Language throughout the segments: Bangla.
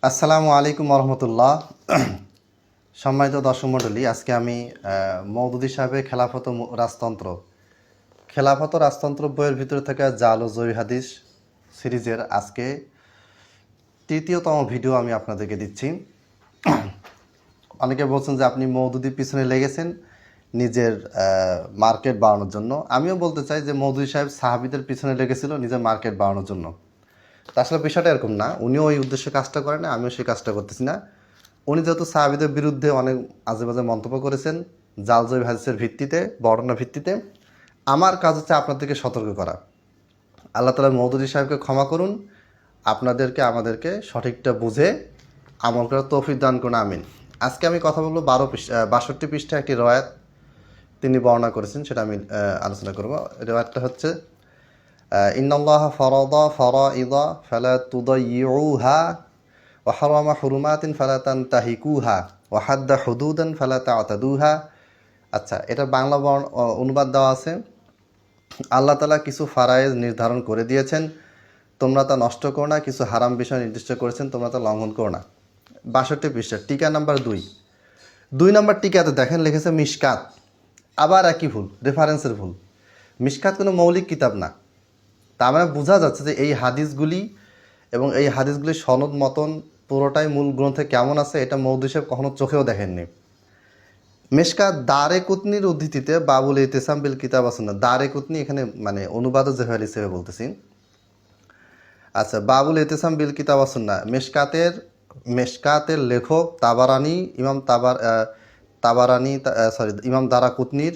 আসসালামু আলাইকুম রহমতুল্লাহ। সম্মানিত দর্শক মণ্ডলী, আজকে আমি মওদুদী সাহেবের খেলাফত রাজতন্ত্র বইয়ের ভিতরে থাকা জাল ও জয়ী হাদিস সিরিজের আজকে তৃতীয়তম ভিডিও আমি আপনাদেরকে দিচ্ছি। অনেকে বলছেন যে আপনি মওদুদির পিছনে লেগেছেন নিজের মার্কেট বাড়ানোর জন্য। আমিও বলতে চাই যে মওদুদী সাহেব সাহাবীদের পিছনে লেগেছিল নিজের মার্কেট বাড়ানোর জন্য। তা আসলে বিষয়টা এরকম না, উনিও ওই উদ্দেশ্যে কাজটা করেন না, আমিও সেই কাজটা করতেছি না। উনি যেহেতু সাহাবীদের বিরুদ্ধে অনেক আজে বাজে মন্তব্য করেছেন জাল জয়ী হাদিসের ভিত্তিতে, বর্ণনা ভিত্তিতে, আমার কাজ হচ্ছে আপনাদেরকে সতর্ক করা। আল্লাহ তাআলা মওদুদী সাহেবকে ক্ষমা করুন, আপনাদেরকে আমাদেরকে সঠিকটা বুঝে আমল করার তৌফিক দান করুন, আমিন। আজকে আমি কথা বলবো 62 পৃষ্ঠা একটি রয়াত তিনি বর্ণনা করেছেন, সেটা আমি আলোচনা করব। রয়াতটা হচ্ছে ইন্নাল্লাহ ফারাদা ফারাইদা ফালা তুদাইয়ুহা ওয়া হারামা হুরুমাতিন ফালা তানতাহিকুহা ওয়া হাদ্দা হুদুদান ফালা তা'তাদুহা। আচ্ছা, এটা বাংলা অনুবাদ দেওয়া আছে। আল্লাহ তাআলা কিছু ফারায়েজ নির্ধারণ করে দিয়েছেন, তোমরা তা নষ্ট করো না। কিছু হারাম বিষয় নির্দিষ্ট করেছেন, তোমরা তা লঙ্ঘন করো না। 62 পৃষ্ঠা টিকা নাম্বার 2 নম্বর টিকাতে দেখেন লিখেছে মিশকাত। আবার একই ভুল, রেফারেন্সের ভুল। মিশকাত কোনো মৌলিক কিতাব না। তার মানে বোঝা যাচ্ছে যে এই হাদিসগুলি এবং এই হাদিসগুলির সনদ মতন পুরোটাই মূল গ্রন্থে কেমন আছে এটা মওদুদী সাহেব কখনো চোখেও দেখেননি। মিশকাত দারে কুতনির উদ্ধৃতিতে বাবুল ইতিসাম বিল কিতাব আসুন্নাহ। দারে কুতনি এখানে মানে অনুবাদও যেভাবে হিসেবে বলতেছি। আচ্ছা, বাবুল ইতিসাম বিল কিতাব আসুন্নাহ, মেশকাতের লেখক তাবারানি, ইমাম দারা কুতনির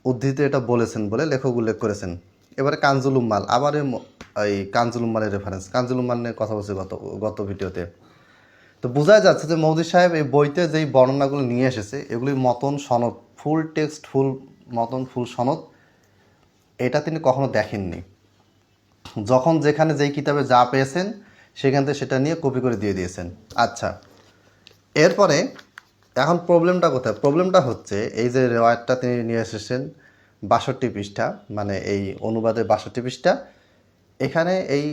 উদ্ধৃতি এটা বলেছেন বলে লেখক উল্লেখ করেছেন। এবারে কানজুল উম্মাল, আবার এই কানজুল উম্মালের রেফারেন্স, কানজুল উম্মাল নিয়ে কথা বলছি গত ভিডিওতে। তো বোঝা যাচ্ছে যে মওদুদী সাহেব এই বইতে যেই বর্ণনাগুলো নিয়ে এসেছে এগুলির মতন সনদ, ফুল টেক্সট, ফুল সনদ এটা তিনি কখনো দেখেননি। যখন যেখানে যেই কিতাবে যা পেয়েছেন সেখান থেকে সেটা নিয়ে কপি করে দিয়ে দিয়েছেন। আচ্ছা, এরপরে এখন প্রবলেমটা কোথায়? প্রবলেমটা হচ্ছে এই যে রেওয়ায়তটা তিনি নিয়ে এসেছেন 62 পৃষ্ঠা, মানে এই অনুবাদে 62 পৃষ্ঠা, এখানে এই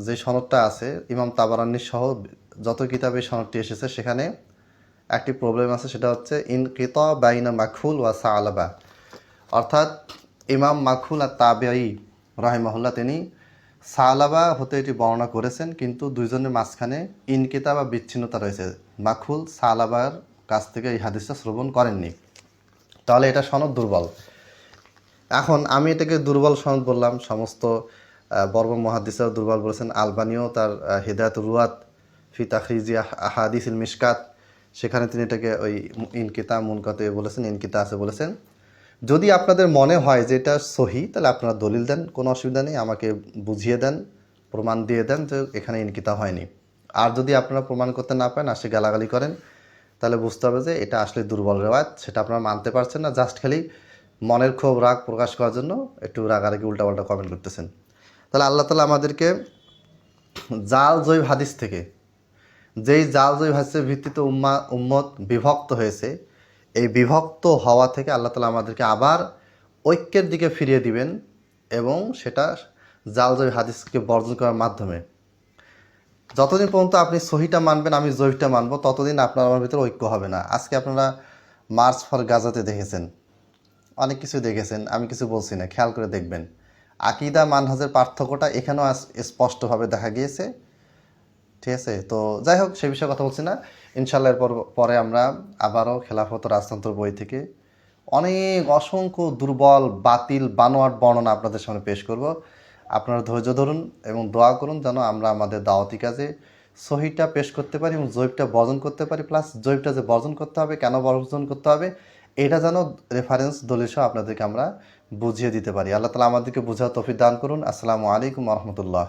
যে সনদটা আছে ইমাম তাবারানি সহ যত কিতাবে সনদটি এসেছে সেখানে একটি প্রবলেম আছে, সেটা হচ্ছে ইনকিতা বাইনা মাখুল ওয়া সালাবা। অর্থাৎ ইমাম মাখুল আর তাবেঈ রাহিমাহুল্লাহ তিনি সালাবা হতে এটি বর্ণনা করেছেন, কিন্তু দুইজনের মাঝখানে ইনকিতা বা বিচ্ছিন্নতা রয়েছে। মাখুল সালাবার কাছ থেকে এই হাদিসটা শ্রবণ করেননি, তাহলে এটা সনদ দুর্বল। এখন আমি এটাকে দুর্বল সনদ বললাম, সমস্ত বর্বর মুহাদ্দিসরা দুর্বল বলেছেন। আলবানিও তার হিদায়াতুর রুয়াত ফি তাখরিজি আহাদিসিল মিশকাত, সেখানে তিনি এটাকে ওই ইনকিতা মুনকাতে বলেছেন, ইনকিতা আছে বলেছেন। যদি আপনাদের মনে হয় যে এটা সহি, তাহলে আপনারা দলিল দেন, কোনো অসুবিধা নেই, আমাকে বুঝিয়ে দেন, প্রমাণ দিয়ে দেন যে এখানে ইনকিতা হয়নি। আর যদি আপনারা প্রমাণ করতে না পারেন, আসে গালাগালি করেন, তাহলে বুঝতে হবে যে এটা আসলে দুর্বল রেওয়ায়ত, সেটা আপনারা মানতে পারছেন না, জাস্ট খালি মনের ক্ষোভ রাগ প্রকাশ করার জন্য একটু রাগারাগি উল্টাপাল্টা কমেন্ট করতেছেন। তাহলে আল্লাহ তাআলা আমাদেরকে জাল জয়ী হাদিস থেকে, যেই জাল জয়ী হাদিসের ভিত্তিতে উম্মত বিভক্ত হয়েছে, এই বিভক্ত হওয়া থেকে আল্লাহ তাআলা আমাদেরকে আবার ঐক্যের দিকে ফিরিয়ে দিবেন, এবং সেটা জাল জয়ী হাদিসকে বর্জন করার মাধ্যমে। যতদিন পর্যন্ত আপনি সহিটা মানবেন, আমি জয়ীটা মানব, ততদিন আপনার আমার ভিতরে ঐক্য হবে না। আজকে আপনারা মার্চ ফর গাজাতে দেখেছেন, অনেক কিছু দেখেছেন, আমি কিছু বলছি না, খেয়াল করে দেখবেন। আকিদা মানহাজের পার্থক্যটা এখানেও স্পষ্টভাবে দেখা গিয়েছে। ঠিক আছে, তো যাই হোক, সে বিষয়ে কথা বলছি না। ইনশাল্লাহ এর পরে আমরা আবারও খেলাফত রাজতন্ত্র বই থেকে অসংখ্য দুর্বল, বাতিল, বানোয়াট বর্ণনা আপনাদের সামনে পেশ করব। আপনারা ধৈর্য ধরুন এবং দোয়া করুন যেন আমরা আমাদের দাওয়াতি কাজে সহিটা পেশ করতে পারি এবং জয়ীবটা বর্জন করতে পারি। প্লাস জয়ীবটা যে বর্জন করতে হবে, কেন বর্জন করতে হবে, এটা যেন রেফারেন্স দলিল সহ আপনাদেরকে আমরা বুঝিয়ে দিতে পারি। আল্লাহ তাআলা আমাদেরকে বুঝার তৌফিক দান করুন। আসসালামু আলাইকুম ওয়া রাহমাতুল্লাহ।